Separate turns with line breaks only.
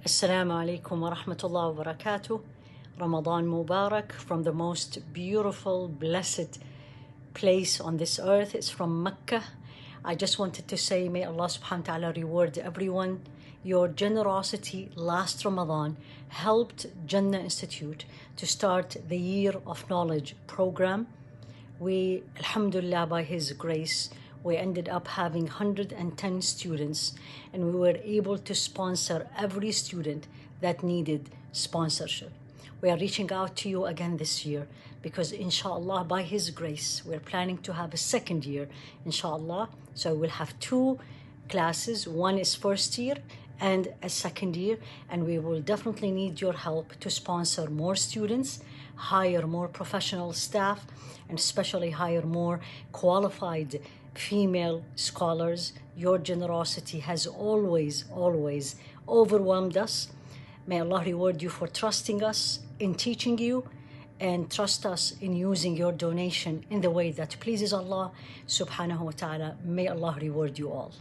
Assalamu alaikum wa rahmatullahi wa barakatuh. Ramadan Mubarak from the most beautiful, blessed place on this earth. It's from Mekkah. I just wanted to say, may Allah subhanahu wa ta'ala reward everyone. Your generosity last Ramadan helped Jannah Institute to start the Year of Knowledge program. We, alhamdulillah, by His grace, we ended up having 110 students, and we were able to sponsor every student that needed sponsorship. We are reaching out to you again this year because inshallah, by His grace, we're planning to have a second year, inshallah. So we'll have two classes. One is first year and a second year, and we will definitely need your help to sponsor more students, hire more professional staff, and especially hire more qualified female scholars. Your generosity has always overwhelmed us. May Allah reward you for trusting us in teaching you, and trust us in using your donation in the way that pleases Allah subhanahu wa ta'ala. May Allah reward you all.